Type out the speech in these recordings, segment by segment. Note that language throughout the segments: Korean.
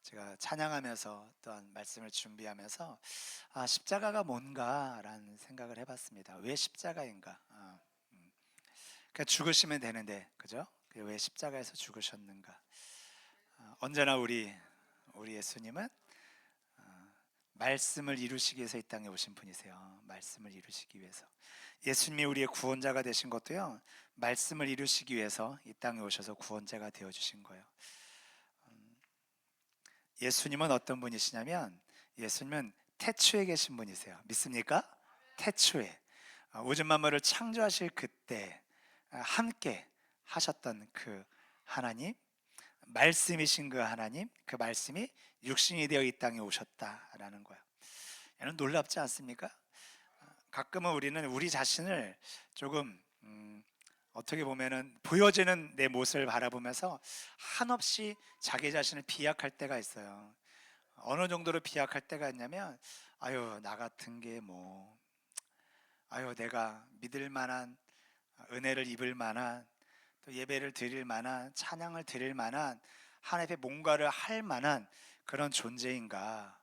제가 찬양하면서 또한 말씀을 준비하면서 십자가가 뭔가라는 생각을 해봤습니다. 왜 십자가인가? 그러니까 죽으시면 되는데, 그죠? 왜 십자가에서 죽으셨는가? 언제나 우리 예수님은 말씀을 이루시기 위해서 이 땅에 오신 분이세요. 말씀을 이루시기 위해서. 예수님이 우리의 구원자가 되신 것도요, 말씀을 이루시기 위해서 이 땅에 오셔서 구원자가 되어 주신 거예요. 예수님은 어떤 분이시냐면, 예수님은 태초에 계신 분이세요. 믿습니까? 태초에 우주 만물을 창조하실 그때 함께 하셨던 그 하나님, 말씀이신 그 하나님, 그 말씀이 육신이 되어 이 땅에 오셨다라는 거예요. 얘는 놀랍지 않습니까? 가끔은 우리는 우리 자신을 조금 어떻게 보면은 보여지는 내 모습을 바라보면서 한없이 자기 자신을 비약할 때가 있어요. 어느 정도로 비약할 때가 있냐면, 아유, 나 같은 게 뭐, 아유, 내가 믿을 만한, 은혜를 입을 만한, 또 예배를 드릴 만한, 찬양을 드릴 만한, 하나님 앞에 뭔가를 할 만한 그런 존재인가?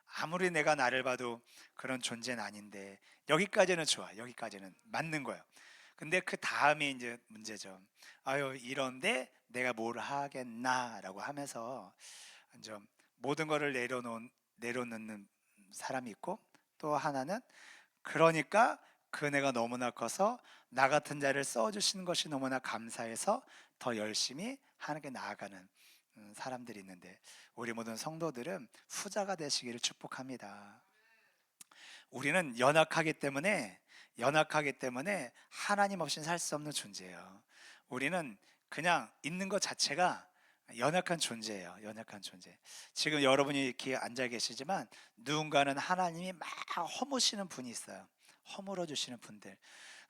아무리 내가 나를 봐도 그런 존재는 아닌데, 여기까지는 좋아. 여기까지는 맞는 거예요. 근데 그 다음이 이제 문제죠. 아유, 이런데 내가 뭘 하겠나라고 하면서 좀 모든 것을 내려놓는 사람이 있고, 또 하나는 그러니까 그 은혜가 너무나 커서 나 같은 자를 써주시는 것이 너무나 감사해서 더 열심히 하나님께 나아가는 사람들이 있는데, 우리 모든 성도들은 후자가 되시기를 축복합니다. 우리는 연약하기 때문에 하나님 없이는 살 수 없는 존재예요. 우리는 그냥 있는 것 자체가 연약한 존재예요. 연약한 존재. 지금 여러분이 이렇게 앉아 계시지만 누군가는 하나님이 막 허무시는 분이 있어요. 허물어 주시는 분들.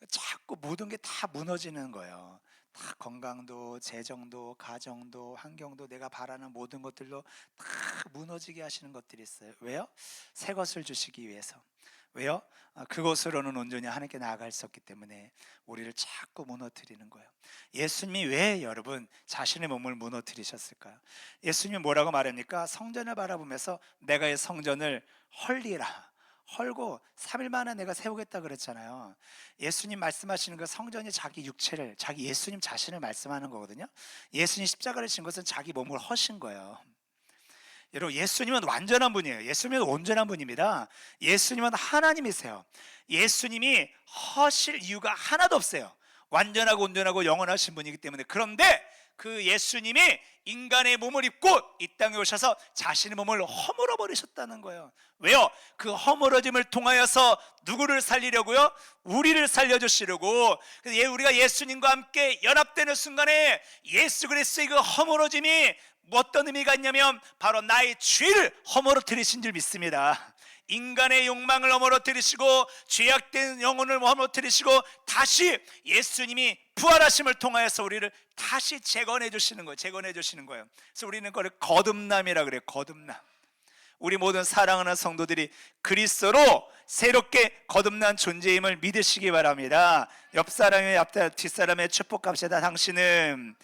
자꾸 모든 게 다 무너지는 거예요. 다 건강도, 재정도, 가정도, 환경도, 내가 바라는 모든 것들로 다 무너지게 하시는 것들이 있어요. 왜요? 새 것을 주시기 위해서. 왜요? 그것으로는 온전히 하나님께 나아갈 수 없기 때문에 우리를 자꾸 무너뜨리는 거예요. 예수님이 왜 여러분 자신의 몸을 무너뜨리셨을까요? 예수님이 뭐라고 말합니까? 성전을 바라보면서 내가 이 성전을 헐리라, 헐고 3일 만에 내가 세우겠다 그랬잖아요. 예수님 말씀하시는 그 성전이 자기 육체를, 자기 예수님 자신을 말씀하는 거거든요. 예수님 십자가를 진 것은 자기 몸을 허신 거예요. 여러분, 예수님은 완전한 분이에요. 예수님은 온전한 분입니다. 예수님은 하나님이세요. 예수님이 허실 이유가 하나도 없어요. 완전하고 온전하고 영원하신 분이기 때문에. 그런데 그 예수님이 인간의 몸을 입고 이 땅에 오셔서 자신의 몸을 허물어 버리셨다는 거예요. 왜요? 그 허물어짐을 통하여서 누구를 살리려고요? 우리를 살려주시려고. 우리가 예수님과 함께 연합되는 순간에 예수 그리스도의 그 허물어짐이 어떤 의미가 있냐면 바로 나의 죄를 허물어뜨리신 줄 믿습니다. 인간의 욕망을 허물어뜨리시고 죄악된 영혼을 허물어뜨리시고 다시 예수님이 부활하심을 통하여서 우리를 다시 재건해 주시는 거예요. 그래서 우리는 그걸 거듭남이라 그래요. 거듭남. 우리 모든 사랑하는 성도들이 그리스도로 새롭게 거듭난 존재임을 믿으시기 바랍니다. 옆 사람의 뒷사람의 축복합시다. 당신은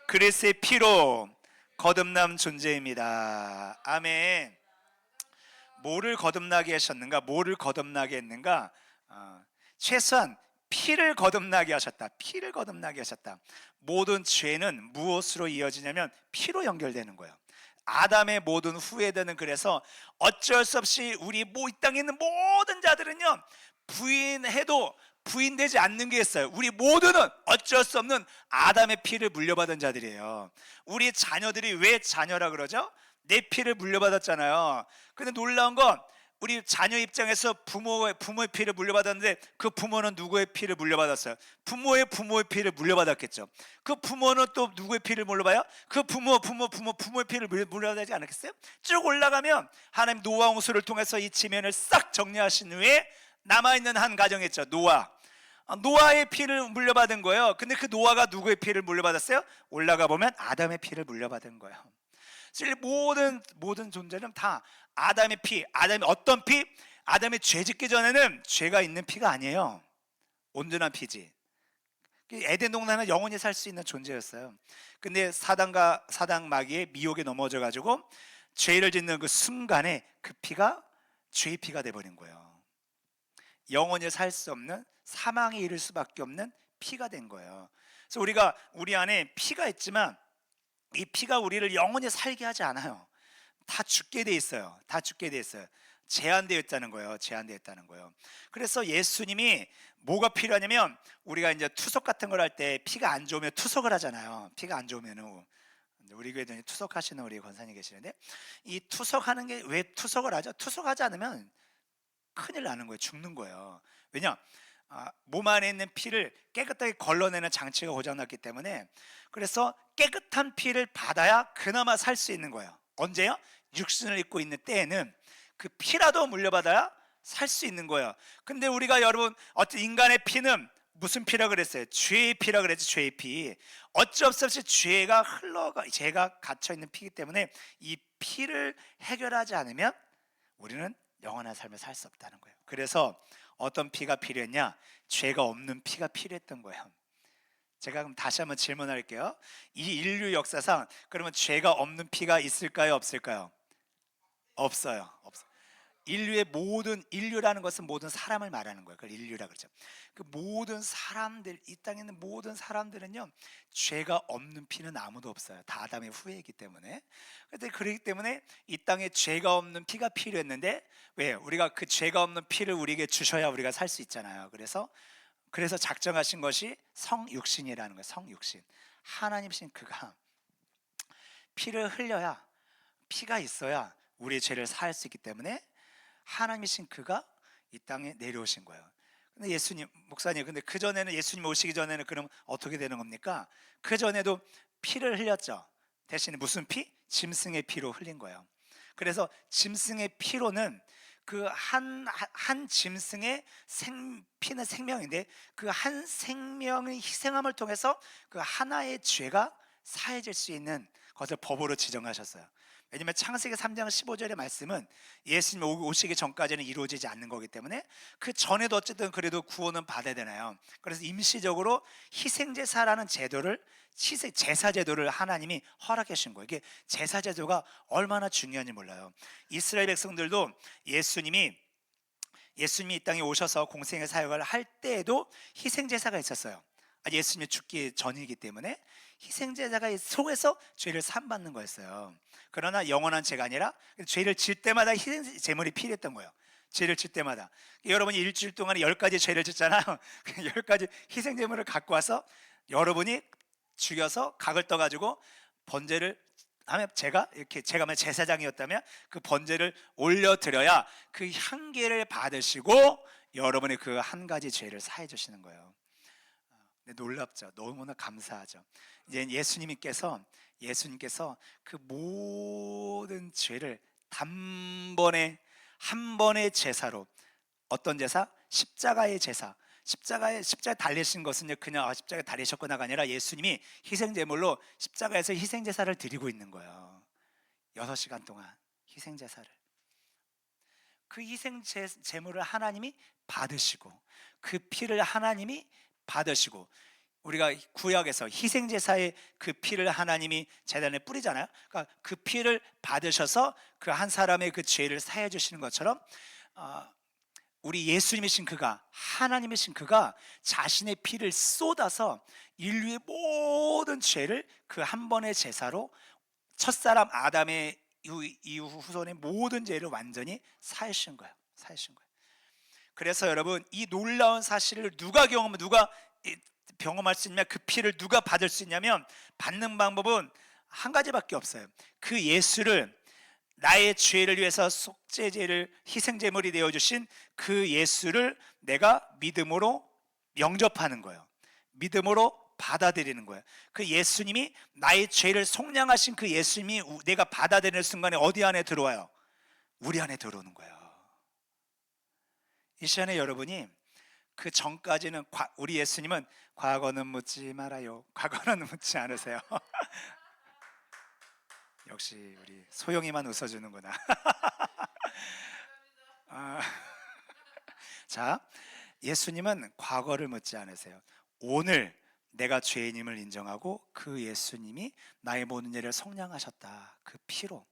그리스도의 피로 거듭남 존재입니다. 아멘. 뭐를 거듭나게 하셨는가? 뭐를 거듭나게 했는가? 최소한 피를 거듭나게 하셨다. 피를 거듭나게 하셨다. 모든 죄는 무엇으로 이어지냐면 피로 연결되는 거예요. 아담의 모든 후예들은 그래서 어쩔 수 없이 우리 이 땅에 있는 모든 자들은요, 부인해도 부인되지 않는 게 있어요. 우리 모두는 어쩔 수 없는 아담의 피를 물려받은 자들이에요. 우리 자녀들이 왜 자녀라 그러죠? 내 피를 물려받았잖아요. 근데 놀라운 건 우리 자녀 입장에서 부모의 피를 물려받았는데 그 부모는 누구의 피를 물려받았어요? 부모의 피를 물려받았겠죠. 그 부모는 또 누구의 피를 물려봐요? 그 부모의 피를 물려받지 않았겠어요? 쭉 올라가면 하나님 노아 홍수를 통해서 이 지면을 싹 정리하신 후에 남아있는 한 가정이 있죠. 노아의 피를 물려받은 거예요. 근데 그 노아가 누구의 피를 물려받았어요? 올라가 보면 아담의 피를 물려받은 거예요. 모든 존재는 다 아담의 피, 아담의 어떤 피? 아담이 죄 짓기 전에는 죄가 있는 피가 아니에요. 온전한 피지. 에덴 동산은 영원히 살 수 있는 존재였어요. 근데 사단 마귀의 미혹에 넘어져 가지고 죄를 짓는 그 순간에 그 피가 죄의 피가 돼버린 거예요. 영원히 살 수 없는 사망에 이를 수밖에 없는 피가 된 거예요. 그래서 우리가 우리 안에 피가 있지만 이 피가 우리를 영원히 살게 하지 않아요. 다 죽게 돼 있어요. 다 죽게 돼 있어요. 제한되어 있다는 거예요. 제한되어 있다는 거예요. 그래서 예수님이 뭐가 필요하냐면, 우리가 이제 투석 같은 걸 할 때 피가 안 좋으면 투석을 하잖아요. 피가 안 좋으면 우리 교회도 투석하시는 우리 권사님 계시는데, 이 투석하는 게 왜 투석을 하죠? 투석하지 않으면 큰일 나는 거예요. 죽는 거예요. 왜냐? 몸 안에 있는 피를 깨끗하게 걸러내는 장치가 고장났기 때문에. 그래서 깨끗한 피를 받아야 그나마 살 수 있는 거예요. 언제요? 육신을 입고 있는 때에는 그 피라도 물려받아야 살 수 있는 거예요. 근데 우리가 여러분, 어떤 인간의 피는 무슨 피라 그랬어요? 죄의 피라 그랬죠. 죄의 피. 어쩔 수 없이 죄가 갇혀 있는 피이기 때문에 이 피를 해결하지 않으면 우리는 영원한 삶을 살 수 없다는 거예요. 그래서 어떤 피가 필요했냐? 죄가 없는 피가 필요했던 거예요. 제가 그럼 다시 한번 질문할게요. 이 인류 역사상 그러면 죄가 없는 피가 있을까요? 없을까요? 없어요. 인류의 모든, 인류라는 것은 모든 사람을 말하는 거예요. 그걸 인류라 그러죠. 그 모든 사람들, 이 땅에 있는 모든 사람들은요, 죄가 없는 피는 아무도 없어요. 다 아담의 후예이기 때문에. 그런데 그렇기 때문에 이 땅에 죄가 없는 피가 필요했는데, 왜? 우리가 그 죄가 없는 피를 우리에게 주셔야 우리가 살 수 있잖아요. 그래서 작정하신 것이 성육신이라는 거예요. 성육신. 하나님이신 그가 피를 흘려야, 피가 있어야 우리의 죄를 사할 수 있기 때문에 하나님이신 그가 이 땅에 내려오신 거예요. 근데 예수님, 목사님, 근데 그 전에는, 예수님 오시기 전에는 그럼 어떻게 되는 겁니까? 그 전에도 피를 흘렸죠. 대신에 무슨 피? 짐승의 피로 흘린 거예요. 그래서 짐승의 피로는 그 한 짐승의 피는 생명인데, 그 한 생명의 희생함을 통해서 그 하나의 죄가 사해질 수 있는 것을 법으로 지정하셨어요. 왜냐하면 창세기 3장 15절의 말씀은 예수님 오시기 전까지는 이루어지지 않는 거기 때문에, 그 전에도 어쨌든 그래도 구원은 받아야 되나요? 그래서 임시적으로 희생제사라는 제사제도를 하나님이 허락해 주신 거예요. 이게 제사제도가 얼마나 중요한지 몰라요. 이스라엘 백성들도 예수님이 이 땅에 오셔서 공생의 사역을 할 때에도 희생제사가 있었어요. 예수님이 죽기 전이기 때문에 희생제사가 속에서 죄를 사함받는 거였어요. 그러나 영원한 죄가 아니라 죄를 질 때마다 희생제물이 필요했던 거예요. 죄를 질 때마다. 여러분이 일주일 동안에 10가지 죄를 짓잖아요. 10가지 희생제물을 갖고 와서 여러분이 죽여서 각을 떠가지고 번제를 하면, 제가 만약 제사장이었다면 그 번제를 올려드려야 그 향기를 받으시고 여러분의 그 한 가지 죄를 사해 주시는 거예요. 놀랍죠. 너무나 감사하죠. 이제 예수님께서 그 모든 죄를 단번에, 한 번의 제사로, 어떤 제사? 십자가의 제사. 십자가에 달리신 것은요, 그냥 십자가에 달리셨구나가 아니라 예수님이 희생제물로 십자가에서 희생제사를 드리고 있는 거예요. 6시간 동안 희생제사를. 그 희생제물을 하나님이 받으시고, 그 피를 하나님이 받으시고, 우리가 구약에서 희생제사의 그 피를 하나님이 제단에 뿌리잖아요. 그러니까 그 피를 받으셔서 그 한 사람의 그 죄를 사해 주시는 것처럼, 우리 예수님이신 그가, 하나님이신 그가 자신의 피를 쏟아서 인류의 모든 죄를 그 한 번의 제사로, 첫사람 아담의 이후 후손의 모든 죄를 완전히 사하신 거예요. 그래서 여러분, 이 놀라운 사실을 누가 병험할 수 있냐면, 그 피를 누가 받을 수 있냐면, 받는 방법은 한 가지밖에 없어요. 그 예수를, 나의 죄를 위해서 속죄제를, 희생제물이 되어주신 그 예수를 내가 믿음으로 영접하는 거예요. 믿음으로 받아들이는 거예요. 그 예수님이, 나의 죄를 속량하신 그 예수님이 내가 받아들이는 순간에 어디 안에 들어와요? 우리 안에 들어오는 거예요. 이 시간에 여러분이, 그 전까지는 우리 예수님은 과거는 묻지 말아요. 과거는 묻지 않으세요. 역시 우리 소영이만 웃어주는구나. 자, 예수님은 과거를 묻지 않으세요. 오늘 내가 죄인임을 인정하고 그 예수님이 나의 모든 죄를 속량하셨다. 그 피로.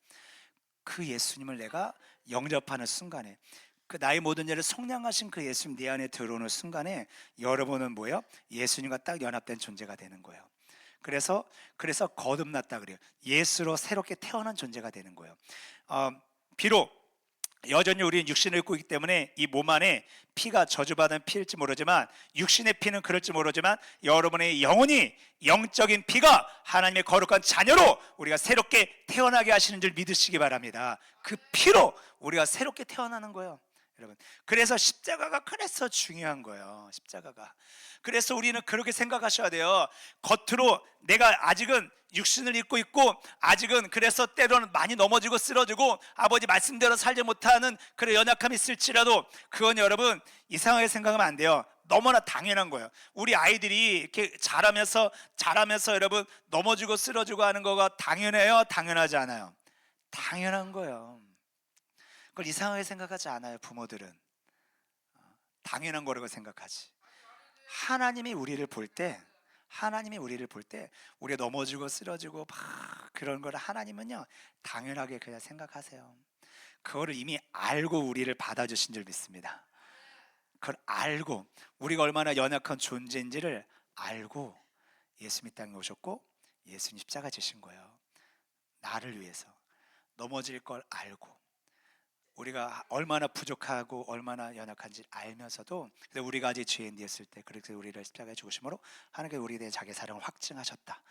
그 예수님을 내가 영접하는 순간에, 그 나의 모든 죄를 속량하신 그 예수님 내 안에 들어오는 순간에 여러분은 뭐예요? 예수님과 딱 연합된 존재가 되는 거예요. 그래서 거듭났다 그래요. 예수로 새롭게 태어난 존재가 되는 거예요. 비록 여전히 우리는 육신을 입고 있기 때문에 이 몸 안에 피가 저주받은 피일지 모르지만, 육신의 피는 그럴지 모르지만, 여러분의 영혼이, 영적인 피가 하나님의 거룩한 자녀로 우리가 새롭게 태어나게 하시는 줄 믿으시기 바랍니다. 그 피로 우리가 새롭게 태어나는 거예요, 여러분. 그래서 십자가가 그래서 중요한 거예요. 십자가가. 그래서 우리는 그렇게 생각하셔야 돼요. 겉으로 내가 아직은 육신을 입고 있고, 아직은 그래서 때로는 많이 넘어지고 쓰러지고 아버지 말씀대로 살지 못하는 그런 연약함이 있을지라도, 그건 여러분 이상하게 생각하면 안 돼요. 너무나 당연한 거예요. 우리 아이들이 이렇게 자라면서 여러분 넘어지고 쓰러지고 하는 거가 당연해요, 당연하지 않아요? 당연한 거예요. 그걸 이상하게 생각하지 않아요. 부모들은 당연한 거라고 생각하지. 하나님이 우리를 볼 때 우리가 넘어지고 쓰러지고 막 그런 걸 하나님은요 당연하게 그냥 생각하세요. 그거를 이미 알고 우리를 받아주신 줄 믿습니다. 그걸 알고, 우리가 얼마나 연약한 존재인지를 알고 예수님 땅에 오셨고 예수님 십자가 지신 거예요. 나를 위해서. 넘어질 걸 알고, 우리가 얼마나 부족하고 얼마나 연약한지 알면서도, 우리가 아직 죄인되었을 때 그렇게 우리를 십자가에 죽으심으로 하나님께서 우리에 대해 자기의 사랑을 확증하셨다.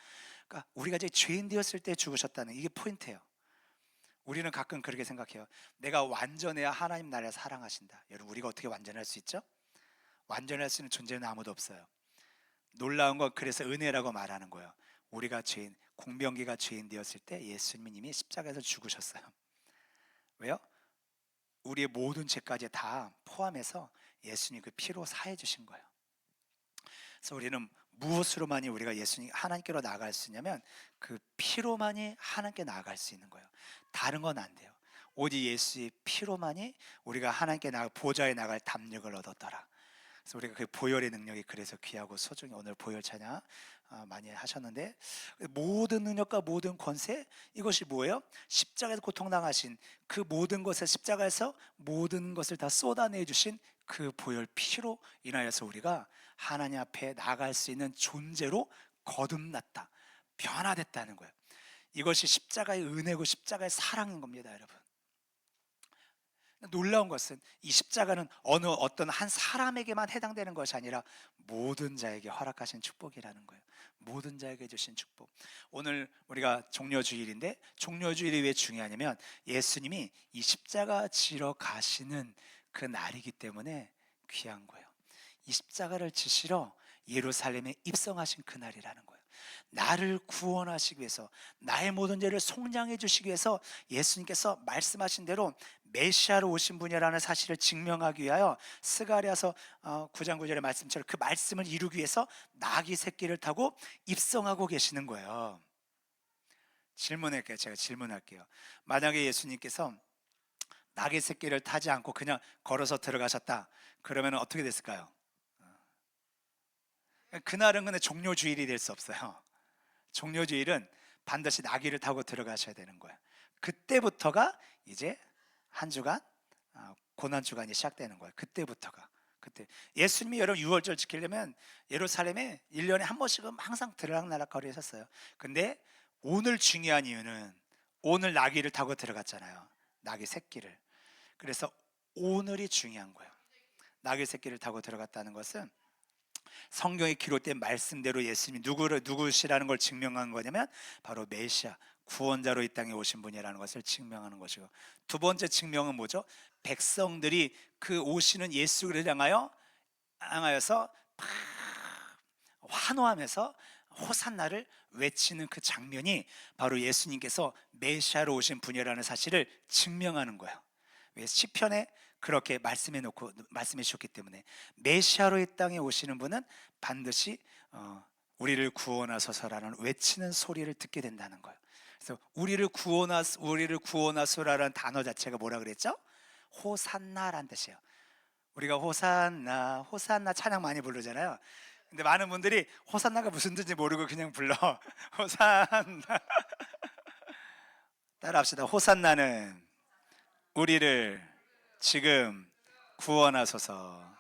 그러니까 우리가 아직 죄인되었을 때 죽으셨다는 이게 포인트예요. 우리는 가끔 그렇게 생각해요. 내가 완전해야 하나님 나를 사랑하신다. 여러분, 우리가 어떻게 완전할 수 있죠? 완전할 수 있는 존재는 아무도 없어요. 놀라운 건 그래서 은혜라고 말하는 거예요. 우리가 죄인, 공병기가 죄인 되었을 때 예수님이 십자가에서 죽으셨어요. 왜요? 우리의 모든 죄까지 다 포함해서 예수님 그 피로 사해 주신 거예요. 그래서 우리는 무엇으로만이 우리가 예수님 하나님께로 나아갈 수 있냐면 그 피로만이 하나님께 나아갈 수 있는 거예요. 다른 건 안 돼요. 오직 예수의 피로만이 우리가 하나님께 보좌에 나갈 담력을 얻었더라. 그래서 우리가 그 보혈의 능력이 그래서 귀하고 소중히, 오늘 보혈 찬양 많이 하셨는데, 모든 능력과 모든 권세, 이것이 뭐예요? 십자가에서 고통당하신 그 모든 것을, 십자가에서 모든 것을 다 쏟아내 주신 그 보혈 피로 인하여서 우리가 하나님 앞에 나아갈 수 있는 존재로 거듭났다, 변화됐다는 거예요. 이것이 십자가의 은혜고 십자가의 사랑인 겁니다, 여러분. 놀라운 것은 이 십자가는 어떤 한 사람에게만 해당되는 것이 아니라 모든 자에게 허락하신 축복이라는 거예요. 모든 자에게 주신 축복. 오늘 우리가 종려주일인데, 종려주일이 왜 중요하냐면 예수님이 이 십자가 지러 가시는 그 날이기 때문에 귀한 거예요. 이 십자가를 지시러 예루살렘에 입성하신 그 날이라는 거예요. 나를 구원하시기 위해서, 나의 모든 죄를 속량해 주시기 위해서 예수님께서 말씀하신 대로 메시아로 오신 분이라는 사실을 증명하기 위하여 스가랴서 9장 9절의 말씀처럼 그 말씀을 이루기 위해서 나귀 새끼를 타고 입성하고 계시는 거예요. 제가 질문할게요. 만약에 예수님께서 나귀 새끼를 타지 않고 그냥 걸어서 들어가셨다, 그러면 어떻게 됐을까요? 그날은 근데 종료주일이 될 수 없어요. 종료주일은 반드시 나귀를 타고 들어가셔야 되는 거예요. 그때부터가 이제 한 주간, 고난 주간이 시작되는 거예요. 그때부터가. 예수님이 여러분 유월절 지키려면 예루살렘에 1년에 한 번씩은 항상 들락날락 거리셨어요. 근데 오늘 중요한 이유는, 오늘 나귀를 타고 들어갔잖아요. 나귀 새끼를. 그래서 오늘이 중요한 거예요. 나귀 새끼를 타고 들어갔다는 것은 성경에 기록된 말씀대로 예수님이 누구시라는 걸 증명한 거냐면 바로 메시아, 구원자로 이 땅에 오신 분이라는 것을 증명하는 것이고, 두 번째 증명은 뭐죠? 백성들이 그 오시는 예수 그리스도를 향하여서 환호하면서 호산나를 외치는 그 장면이 바로 예수님께서 메시아로 오신 분이라는 사실을 증명하는 거예요. 왜? 시편에 그렇게 말씀해 주셨기 때문에 메시아로 이 땅에 오시는 분은 반드시 우리를 구원하소서라는 외치는 소리를 듣게 된다는 거예요. 그래서 우리를 구원하소라는 단어 자체가 뭐라 그랬죠? 호산나란 뜻이에요. 우리가 호산나 호산나 찬양 많이 부르잖아요. 근데 많은 분들이 호산나가 무슨 뜻인지 모르고 그냥 불러. 호산나. 따라합시다. 호산나는 우리를 지금 구원하소서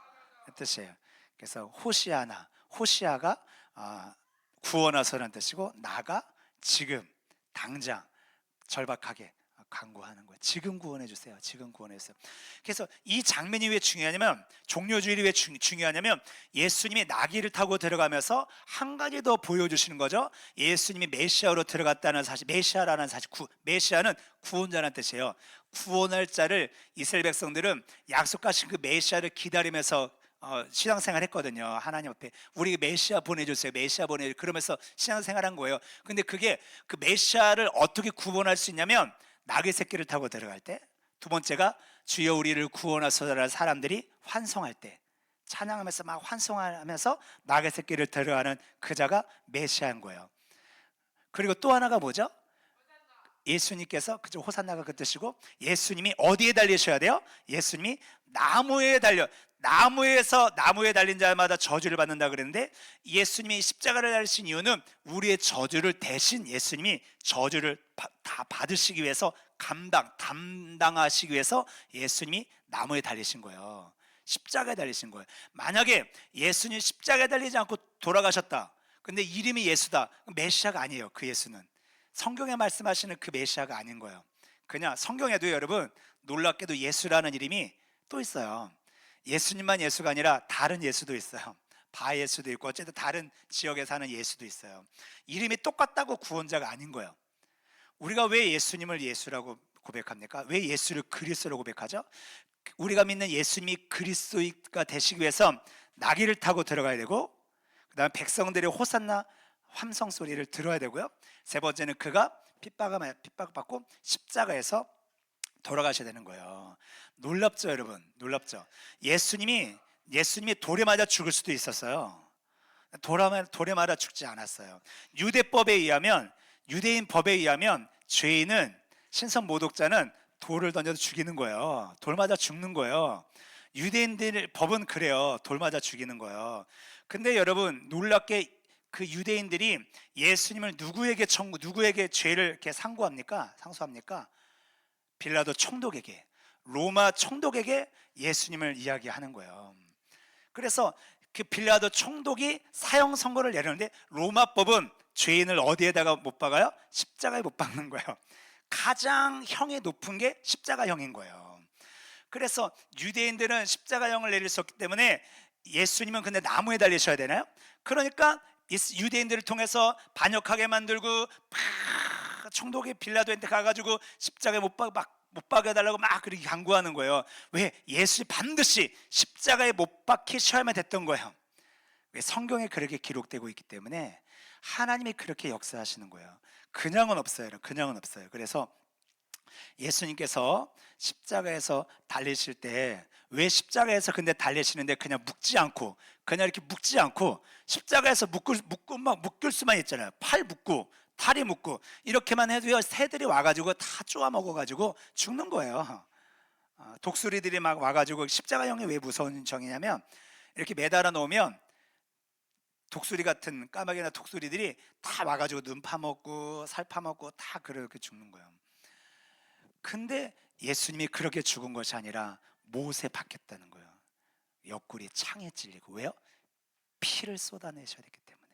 뜻이에요. 그래서 호시아가 구원하소서라는 뜻이고, 나가 지금 당장 절박하게 간구하는 거예요. 지금 구원해 주세요. 지금 구원해 주세요. 그래서 이 장면이 왜 중요하냐면, 종료주일이 왜 중요하냐면, 예수님이 나귀를 타고 들어가면서 한 가지 더 보여주시는 거죠. 예수님이 메시아로 들어갔다는 사실, 메시아라는 사실, 메시아는 구원자라는 뜻이에요. 구원할 자를 이스라엘 백성들은 약속하신 그 메시아를 기다리면서 신앙생활 했거든요. 하나님 앞에 우리 메시아 보내주세요, 메시아 보내주세요, 그러면서 신앙생활한 거예요. 근데 그게 그 메시아를 어떻게 구원할 수 있냐면, 나귀 새끼를 타고 들어갈 때, 두 번째가 주여 우리를 구원하소서라는 사람들이 환송할 때, 찬양하면서 막 환송하면서 나귀 새끼를 들어가는 그 자가 메시아인 거예요. 그리고 또 하나가 뭐죠? 예수님께서, 그죠, 호산나가 그 뜻이고, 예수님이 어디에 달리셔야 돼요? 예수님이 나무에 달린 자마다 저주를 받는다 그랬는데, 예수님이 십자가를 달리신 이유는 우리의 저주를 대신 예수님이 저주를 다 받으시기 위해서, 담당하시기 위해서 예수님이 나무에 달리신 거예요. 십자가에 달리신 거예요. 만약에 예수님이 십자가에 달리지 않고 돌아가셨다, 근데 이름이 예수다, 메시아가 아니에요. 그 예수는 성경에 말씀하시는 그 메시아가 아닌 거예요. 그냥 성경에도 여러분 놀랍게도 예수라는 이름이 또 있어요. 예수님만 예수가 아니라 다른 예수도 있어요. 바 예수도 있고, 어쨌든 다른 지역에 사는 예수도 있어요. 이름이 똑같다고 구원자가 아닌 거예요. 우리가 왜 예수님을 예수라고 고백합니까? 왜 예수를 그리스도로 고백하죠? 우리가 믿는 예수님이 그리스도가 되시기 위해서 나귀를 타고 들어가야 되고, 그 다음에 백성들의 호산나 함성 소리를 들어야 되고요. 세 번째는 그가 핍박받고 십자가에서 돌아가셔야 되는 거예요. 놀랍죠, 여러분? 놀랍죠? 예수님이 돌에 맞아 죽을 수도 있었어요. 돌에 맞아 죽지 않았어요. 유대인 법에 의하면 죄인은, 신선 모독자는 돌을 던져서 죽이는 거예요. 돌 맞아 죽는 거예요. 유대인들 법은 그래요. 돌 맞아 죽이는 거예요. 근데 여러분 놀랍게 그 유대인들이 예수님을 누구에게 죄를 이렇게 상수합니까? 빌라도 총독에게, 로마 총독에게 예수님을 이야기하는 거예요. 그래서 그 빌라도 총독이 사형 선고를 내렸는데, 로마법은 죄인을 어디에다가 못 박아요? 십자가에 못 박는 거예요. 가장 형이 높은 게 십자가형인 거예요. 그래서 유대인들은 십자가형을 내릴 수 없기 때문에, 예수님은 근데 나무에 달리셔야 되나요? 그러니까 유대인들을 통해서 반역하게 만들고, 총독의 빌라도한테 가가지고 십자가에 못 박아달라고 막 그렇게 강구하는 거예요. 왜? 예수 반드시 십자가에 못 박히셔야만 됐던 거예요. 왜? 성경에 그렇게 기록되고 있기 때문에 하나님이 그렇게 역사하시는 거예요. 그냥은 없어요. 그래서 예수님께서 십자가에서 달리실 때, 왜 십자가에서 근데 달리시는데 그냥 묵지 않고 십자가에서 묶을 수만 있잖아요. 팔 묶고 다리 묶고 이렇게만 해도요, 새들이 와가지고 다 쪼아 먹어가지고 죽는 거예요. 독수리들이 막 와가지고, 십자가형이 왜 무서운 정이냐면, 이렇게 매달아 놓으면 독수리 같은 까마귀나 독수리들이 다 와가지고 눈 파먹고 살 파먹고 다 그렇게 죽는 거예요. 근데 예수님이 그렇게 죽은 것이 아니라 못에 박혔다는 거예요. 옆구리 창에 찔리고. 왜요? 피를 쏟아내셔야 되기 때문에,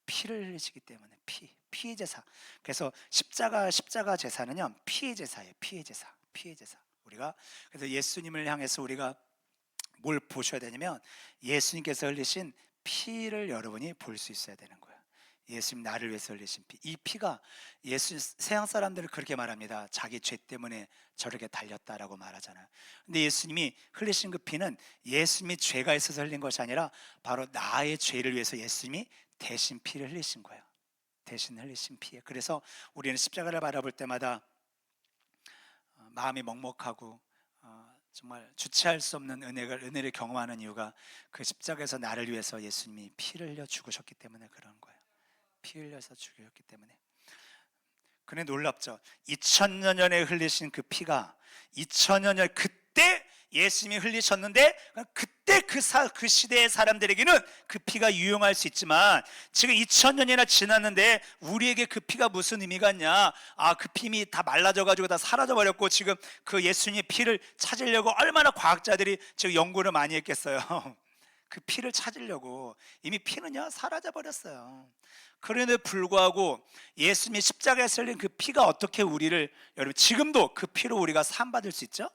피를 흘리시기 때문에. 피의 제사. 그래서 십자가 제사는요, 피의 제사예요. 피의 제사. 우리가 그래서 예수님을 향해서 우리가 뭘 보셔야 되냐면, 예수님께서 흘리신 피를 여러분이 볼 수 있어야 되는 거예요. 예수님 나를 위해서 흘리신 피. 이 피가, 세상 사람들을 그렇게 말합니다. 자기 죄 때문에 저렇게 달렸다라고 말하잖아요. 근데 예수님이 흘리신 그 피는 예수님이 죄가 있어서 흘린 것이 아니라 바로 나의 죄를 위해서 예수님이 대신 피를 흘리신 거예요. 대신 흘리신 피에. 그래서 우리는 십자가를 바라볼 때마다 마음이 먹먹하고 정말 주체할 수 없는 은혜를 경험하는 이유가, 그 십자가에서 나를 위해서 예수님이 피를 흘려 죽으셨기 때문에 그런 거예요. 피 흘려서 죽으셨기 때문에. 그런데 놀랍죠. 2000년 전에 흘리신 그 피가 2000년 전, 그때 예수님이 흘리셨는데 그때 그 시대의 사람들에게는 그 피가 유용할 수 있지만 지금 2000년이나 지났는데 우리에게 그 피가 무슨 의미가 있냐? 그 피임이 다 말라져가지고 다 사라져버렸고 지금 그 예수님의 피를 찾으려고 얼마나 과학자들이 지금 연구를 많이 했겠어요. 그 피를 찾으려고 이미 피는요 사라져버렸어요. 그런데 불구하고 예수님이 십자가에 설린 그 피가 어떻게 우리를, 여러분 지금도 그 피로 우리가 사함받을 수 있죠?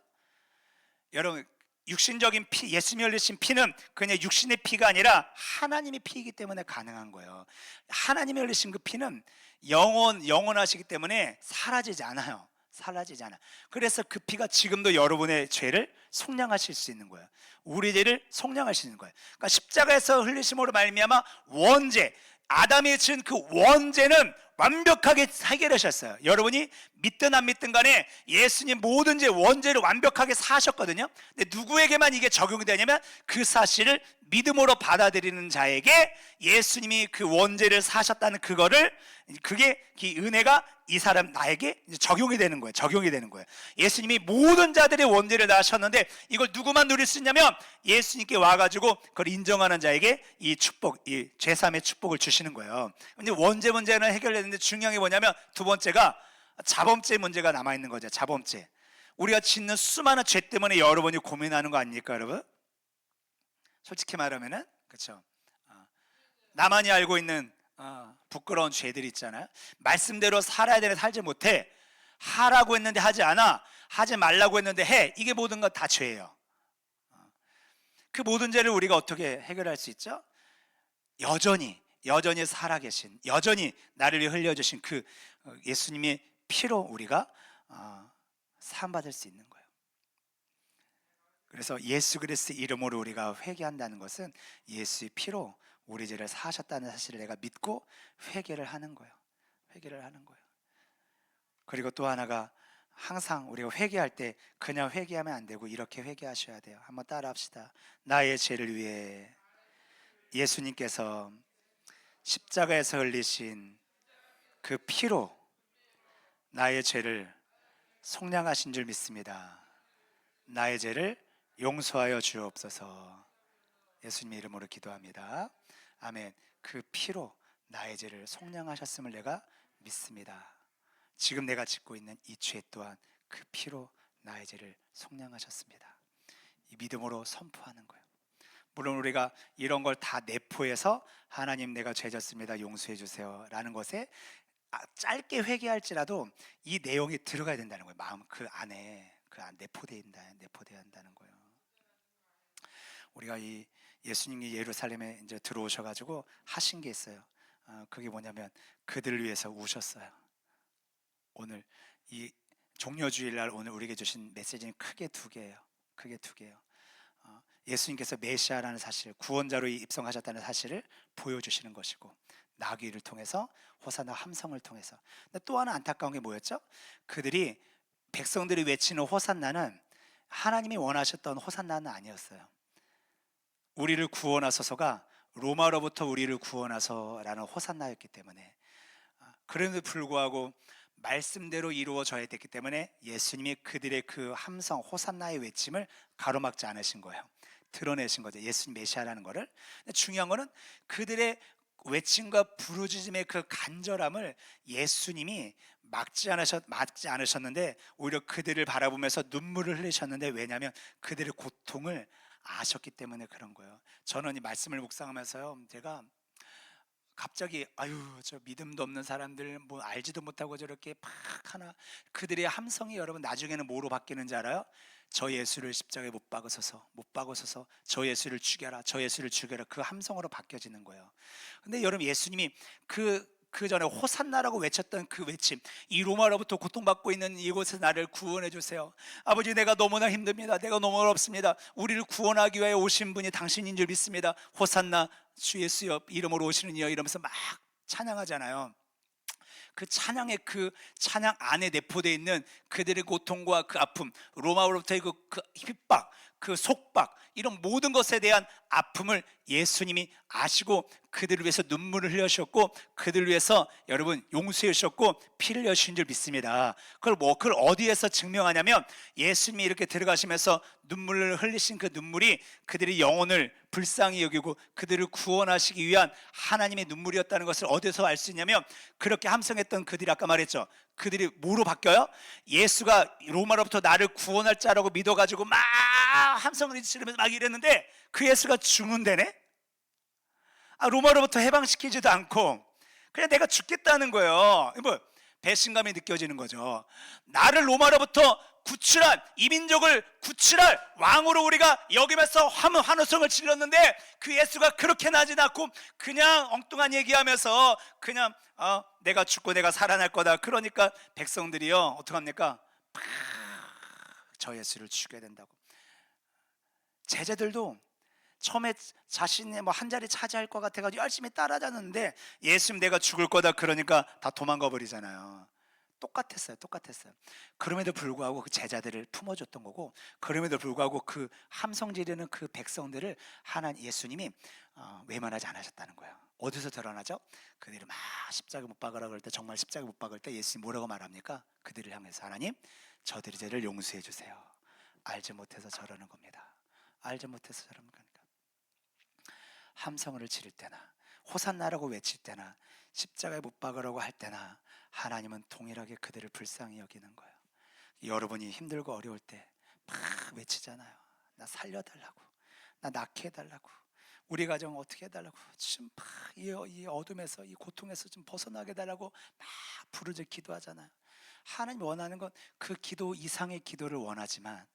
여러분 육신적인 피, 예수님이 흘리신 피는 그냥 육신의 피가 아니라 하나님의 피이기 때문에 가능한 거예요. 하나님이 흘리신 그 피는 영원하시기 때문에 사라지지 않아요. 사라지지 않아. 그래서 그 피가 지금도 여러분의 죄를 속량하실 수 있는 거예요. 우리 죄를 속량하실 수 있는 거예요. 그러니까 십자가에서 흘리심으로 말미암아 원죄, 아담이 지은 그 원죄는 완벽하게 해결하셨어요. 여러분이 믿든 안 믿든 간에 예수님 모든 죄 원죄를 완벽하게 사하셨거든요. 근데 누구에게만 이게 적용이 되냐면 그 사실을 믿음으로 받아들이는 자에게 예수님이 그 원죄를 사하셨다는 그게 이 은혜가 이 사람 나에게 적용이 되는 거예요. 적용이 되는 거예요. 예수님이 모든 자들의 원죄를 다 하셨는데 이걸 누구만 누릴 수 있냐면 예수님께 와가지고 그걸 인정하는 자에게 이 축복, 이 죄사함의 축복을 주시는 거예요. 근데 원죄 문제는 해결됐는데 중요한 게 뭐냐면 두 번째가 자범죄 문제가 남아있는 거죠. 자범죄. 우리가 짓는 수많은 죄 때문에 여러분이 고민하는 거 아닙니까, 여러분? 솔직히 말하면은 그렇죠. 나만이 알고 있는 부끄러운 죄들이 있잖아요. 말씀대로 살아야 되는데 살지 못해. 하라고 했는데 하지 않아. 하지 말라고 했는데 해. 이게 모든 건 다 죄예요. 그 모든 죄를 우리가 어떻게 해결할 수 있죠? 여전히 살아계신, 여전히 나를 위해 흘려주신 그 예수님의 피로 우리가 사함받을 수 있는 거예요. 그래서 예수 그리스도의 이름으로 우리가 회개한다는 것은 예수의 피로 우리 죄를 사하셨다는 사실을 내가 믿고 회개를 하는 거예요. 회개를 하는 거예요. 그리고 또 하나가 항상 우리가 회개할 때 그냥 회개하면 안 되고 이렇게 회개하셔야 돼요. 한번 따라 합시다. 나의 죄를 위해 예수님께서 십자가에서 흘리신 그 피로 나의 죄를 속량하신 줄 믿습니다. 나의 죄를 용서하여 주옵소서. 예수님의 이름으로 기도합니다. 아멘. 그 피로 나의 죄를 속량하셨음을 내가 믿습니다. 지금 내가 짓고 있는 이 죄 또한 그 피로 나의 죄를 속량하셨습니다. 이 믿음으로 선포하는 거예요. 물론 우리가 이런 걸 다 내포해서 하나님 내가 죄 졌습니다 용서해 주세요 라는 것에 짧게 회개할지라도 이 내용이 들어가야 된다는 거예요. 마음 그 안에 내포되어야 한다는 거예요. 우리가 이 예수님이 예루살렘에 이제 들어오셔가지고 하신 게 있어요. 그게 뭐냐면 그들을 위해서 우셨어요. 오늘 이 종려주일날 오늘 우리에게 주신 메시지는 크게 두 개예요. 예수님께서 메시아라는 사실, 구원자로 입성하셨다는 사실을 보여주시는 것이고 나귀를 통해서 호산나 함성을 통해서. 근데 또 하나 안타까운 게 뭐였죠? 그들이 백성들이 외치는 호산나는 하나님이 원하셨던 호산나는 아니었어요. 우리를 구원하소서가 로마로부터 우리를 구원하소라는 호산나였기 때문에, 그럼에도 불구하고 말씀대로 이루어져야 됐기 때문에 예수님이 그들의 그 함성 호산나의 외침을 가로막지 않으신 거예요. 드러내신 거죠. 예수님 메시아라는 거를. 근데 중요한 거는 그들의 외침과 부르짖음의 그 간절함을 예수님이 막지 않으셨는데 오히려 그들을 바라보면서 눈물을 흘리셨는데, 왜냐하면 그들의 고통을 아셨기 때문에 그런 거예요. 저는 이 말씀을 묵상하면서요, 제가 갑자기 저 믿음도 없는 사람들 뭐 알지도 못하고 저렇게 팍 하나, 그들의 함성이 여러분 나중에는 뭐로 바뀌는지 알아요? 저 예수를 십자가에 못 박으소서, 저 예수를 죽여라, 그 함성으로 바뀌어지는 거예요. 근데 여러분 예수님이 그 전에 호산나라고 외쳤던 그 외침, 이 로마로부터 고통받고 있는 이곳에서 나를 구원해 주세요. 아버지, 내가 너무나 힘듭니다. 내가 너무 어렵습니다. 우리를 구원하기 위해 오신 분이 당신인 줄 믿습니다. 호산나 주 예수여 이름으로 오시는 이여, 이러면서 막 찬양하잖아요. 그 찬양의 그 찬양 안에 내포되어 있는 그들의 고통과 그 아픔, 로마로부터의 그 핍박, 그 속박, 이런 모든 것에 대한 아픔을 예수님이 아시고 그들을 위해서 눈물을 흘려주셨고 그들을 위해서 여러분 용서해 주셨고 피를 흘려주신 줄 믿습니다. 그걸 어디에서 증명하냐면 예수님이 이렇게 들어가시면서 눈물을 흘리신 그 눈물이 그들의 영혼을 불쌍히 여기고 그들을 구원하시기 위한 하나님의 눈물이었다는 것을 어디서 알 수 있냐면, 그렇게 함성했던 그들이 아까 말했죠. 그들이 뭐로 바뀌어요? 예수가 로마로부터 나를 구원할 자라고 믿어가지고 막 함성을 지르면서 막 이랬는데 그 예수가 죽는다네? 로마로부터 해방시키지도 않고 그냥 내가 죽겠다는 거예요. 뭐 배신감이 느껴지는 거죠. 나를 로마로부터 구출한, 이민족을 구출할 왕으로 우리가 여기면서 환호성을 질렀는데 그 예수가 그렇게 나지 않고 그냥 엉뚱한 얘기하면서 그냥 내가 죽고 내가 살아날 거다. 그러니까 백성들이요 어떡합니까? 저 예수를 죽여야 된다고. 제자들도 처음에 자신의 한 자리 차지할 것 같아가지고 열심히 따라다녔는데 예수님 내가 죽을 거다 그러니까 다 도망가 버리잖아요. 똑같았어요. 그럼에도 불구하고 그 제자들을 품어줬던 거고, 그럼에도 불구하고 그 함성 지르는 그 백성들을 예수님이 외면하지 않으셨다는 거예요. 어디서 드러나죠? 그들이 막 십자가 못 박으라 그럴 때, 정말 십자가 못 박을 때 예수님 뭐라고 말합니까? 그들을 향해서 하나님, 저들이 죄를 용서해 주세요. 알지 못해서 저러는 겁니다. 알지 못해서 저러는 거니까. 함성을 지를 때나 호산나라고 외칠 때나 십자가에 못 박으라고 할 때나 하나님은 동일하게 그들을 불쌍히 여기는 거예요. 여러분이 힘들고 어려울 때 막 외치잖아요. 나 살려달라고, 나 낫게 해달라고, 우리 가정 어떻게 해달라고, 지금 막 이 어둠에서 이 고통에서 좀 벗어나게 해달라고 막 부르짖어 기도하잖아요. 하나님 원하는 건 그 기도 이상의 기도를 원하지만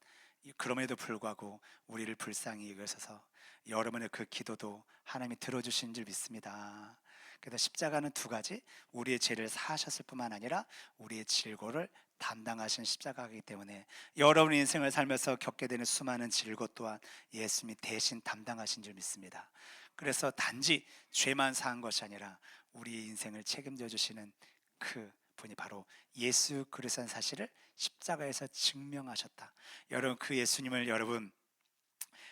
그럼에도 불구하고 우리를 불쌍히 여기셔서 여러분의 그 기도도 하나님이 들어주신 줄 믿습니다. 그래서 십자가는 두 가지, 우리의 죄를 사하셨을 뿐만 아니라 우리의 질고를 담당하신 십자가이기 때문에 여러분의 인생을 살면서 겪게 되는 수많은 질고 또한 예수님이 대신 담당하신 줄 믿습니다. 그래서 단지 죄만 사한 것이 아니라 우리 인생을 책임져 주시는 그 분이 바로 예수 그리스도라는 사실을 십자가에서 증명하셨다. 여러분 그 예수님을 여러분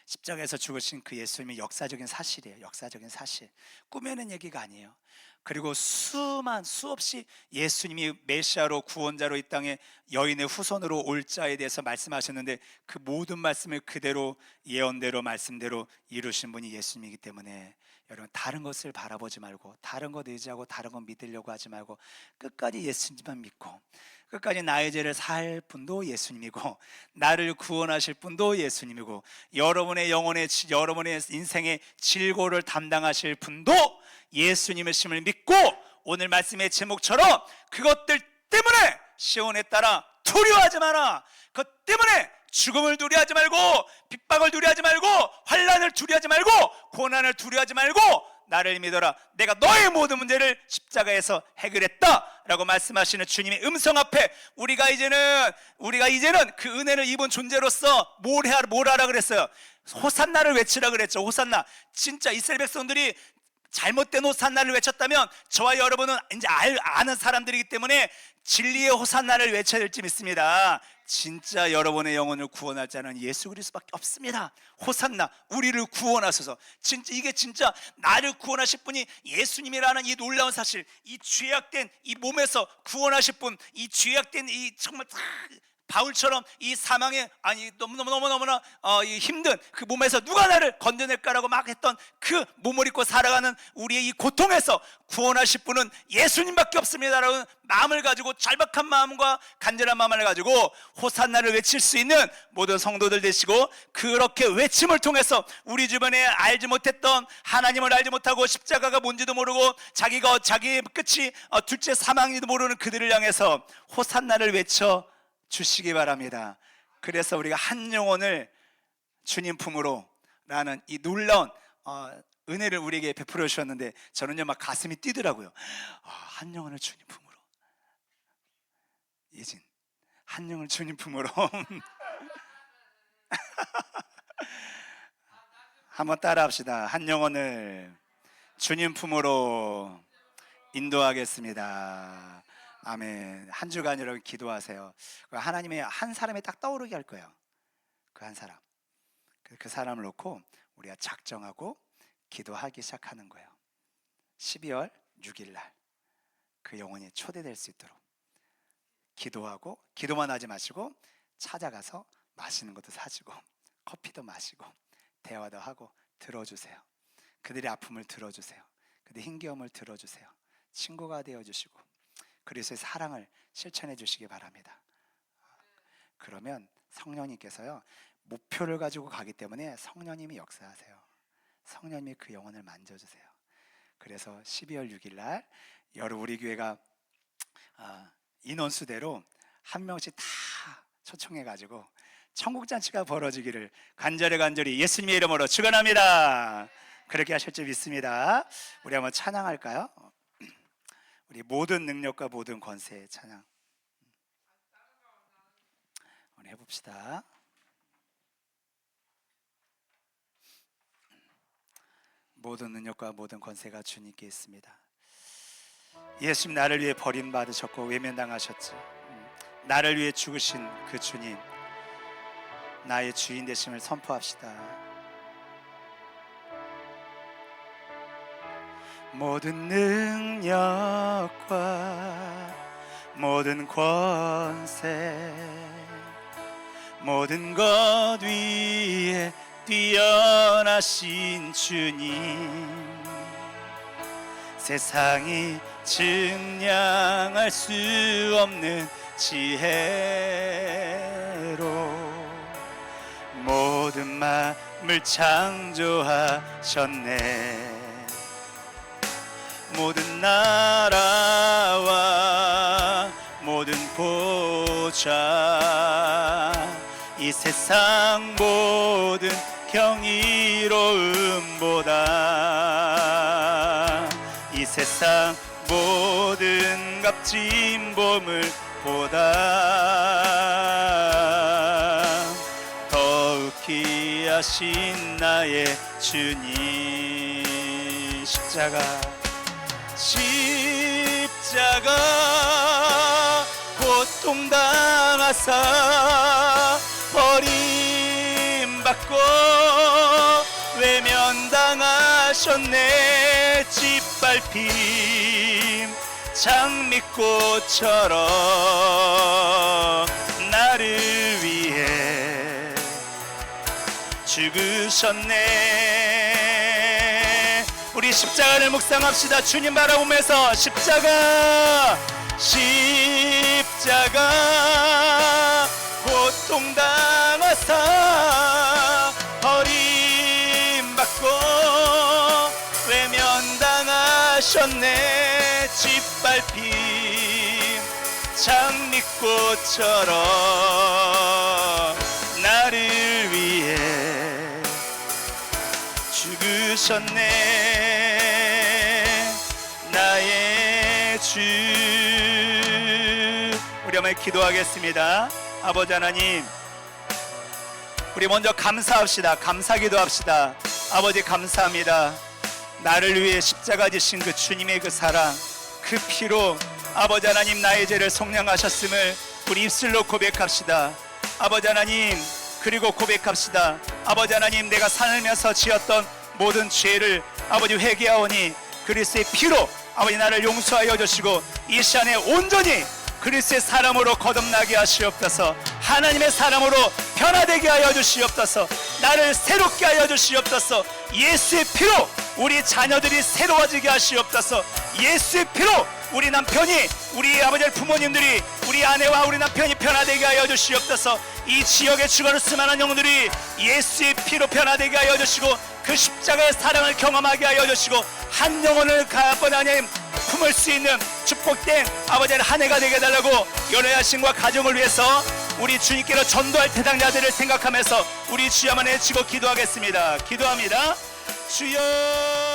십자가에서 죽으신 그 예수님이 역사적인 사실이에요. 역사적인 사실. 꾸며낸 얘기가 아니에요. 그리고 수없이 예수님이 메시아로 구원자로 이 땅에 여인의 후손으로 올 자에 대해서 말씀하셨는데 그 모든 말씀을 그대로 예언대로 말씀대로 이루신 분이 예수님이기 때문에 여러분 다른 것을 바라보지 말고 다른 것 의지하고 다른 것 믿으려고 하지 말고 끝까지 예수님만 믿고 끝까지 나의 죄를 살 분도 예수님이고 나를 구원하실 분도 예수님이고 여러분의 영혼의 여러분의 인생의 질고를 담당하실 분도 예수님이심을 믿고 오늘 말씀의 제목처럼 그것들 때문에 시온에 따라 두려워하지 마라. 그것 때문에 죽음을 두려워하지 말고 핍박을 두려워하지 말고 환난을 두려워하지 말고 고난을 두려워하지 말고 나를 믿어라. 내가 너의 모든 문제를 십자가에서 해결했다 라고 말씀하시는 주님의 음성 앞에 우리가 이제는 그 은혜를 입은 존재로서 뭘 하라 그랬어요? 호산나를 외치라 그랬죠. 호산나. 진짜 이스라엘 백성들이 잘못된 호산나를 외쳤다면 저와 여러분은 이제 아는 사람들이기 때문에 진리의 호산나를 외쳐야 될지 믿습니다. 진짜 여러분의 영혼을 구원할 자는 예수 그리스도밖에 없습니다. 호산나, 우리를 구원하소서. 이게 진짜 나를 구원하실 분이 예수님이라는 이 놀라운 사실, 이 죄악된 이 몸에서 구원하실 분, 이 죄악된 이 정말 바울처럼 이 사망에 너무나 힘든 그 몸에서 누가 나를 건져낼까라고 막 했던 그 몸을 입고 살아가는 우리의 이 고통에서 구원하실 분은 예수님밖에 없습니다라는 마음을 가지고 절박한 마음과 간절한 마음을 가지고 호산나를 외칠 수 있는 모든 성도들 되시고 그렇게 외침을 통해서 우리 주변에 알지 못했던 하나님을 알지 못하고 십자가가 뭔지도 모르고 자기의 끝이 둘째 사망인지도 모르는 그들을 향해서 호산나를 외쳐 주시기 바랍니다. 그래서 우리가 한 영혼을 주님 품으로 라는 이 놀라운 은혜를 우리에게 베풀어 주셨는데 저는요 막 가슴이 뛰더라고요. 한 영혼을 주님 품으로. 예진, 한 영혼을 주님 품으로. 한번 따라 합시다. 한 영혼을 주님 품으로 인도하겠습니다. 아멘. 한 주간 여러분 기도하세요. 하나님이 한 사람이 딱 떠오르게 할 거예요. 그 한 사람. 그 사람을 놓고 우리가 작정하고 기도하기 시작하는 거예요. 12월 6일 날 그 영혼이 초대될 수 있도록 기도하고, 기도만 하지 마시고 찾아가서 맛있는 것도 사주고 커피도 마시고 대화도 하고 들어주세요. 그들의 아픔을 들어주세요. 그들의 힘겨움을 들어주세요. 친구가 되어주시고 그리스도의 사랑을 실천해 주시기 바랍니다. 그러면 성령님께서요, 목표를 가지고 가기 때문에 성령님이 역사하세요. 성령님이 그 영혼을 만져주세요. 그래서 12월 6일 날 여러분 우리 교회가 인원수대로 한 명씩 다 초청해 가지고 천국잔치가 벌어지기를 간절히 예수님의 이름으로 축원합니다. 그렇게 하실 줄 믿습니다. 우리 한번 찬양할까요? 우리 모든 능력과 모든 권세의 찬양 우리 해봅시다. 모든 능력과 모든 권세가 주님께 있습니다. 예수님 나를 위해 버림받으셨고 외면당하셨지. 나를 위해 죽으신 그 주님, 나의 주인 되심을 선포합시다. 모든 능력과 모든 권세, 모든 것 위에 뛰어나신 주님, 세상이 증량할 수 없는 지혜로 모든 만물 창조하셨네. 모든 나라와 모든 보좌, 이 세상 모든 경이로움보다, 이 세상 모든 값진 보물보다 더욱 귀하신 나의 주님. 십자가 고통당하사 버림받고 외면당하셨네. 짓밟힘 장미꽃처럼 나를 위해 죽으셨네. 우리 십자가를 묵상합시다. 주님 바라보면서 십자가 고통당하사 버림받고 외면당하셨네. 짓밟힘 장미꽃처럼 나를 위해 죽으셨네. 나의 주. 우리 한번 기도하겠습니다. 아버지 하나님, 우리 먼저 감사합시다. 감사 기도합시다. 아버지 감사합니다. 나를 위해 십자가 지신 그 주님의 그 사랑, 그 피로 아버지 하나님 나의 죄를 속량하셨음을 우리 입술로 고백합시다. 아버지 하나님, 그리고 고백합시다. 아버지 하나님, 내가 살면서 지었던 모든 죄를 아버지 회개하오니 그리스도의 피로 아버지 나를 용서하여 주시고 이 시간에 온전히 그리스도의 사람으로 거듭나게 하시옵소서. 하나님의 사람으로 변화되게 하여 주시옵소서. 나를 새롭게 하여 주시옵소서. 예수의 피로 우리 자녀들이 새로워지게 하시옵소서. 예수의 피로 우리 남편이, 우리 아버지 부모님들이, 우리 아내와 우리 남편이 변화되게 하여 주시옵소서. 이 지역에 죽어갈 수많은 영혼들이 예수의 피로 변화되게 하여 주시고 그 십자가의 사랑을 경험하게 하여 주시고 한 영혼을 아버지 하나님 품을 수 있는 축복된 아버지 한 해가 되게 해달라고 연애하신과 가정을 위해서 우리 주님께로 전도할 대상자들을 생각하면서 우리 주야만 외치고 기도하겠습니다. 기도합니다. 주여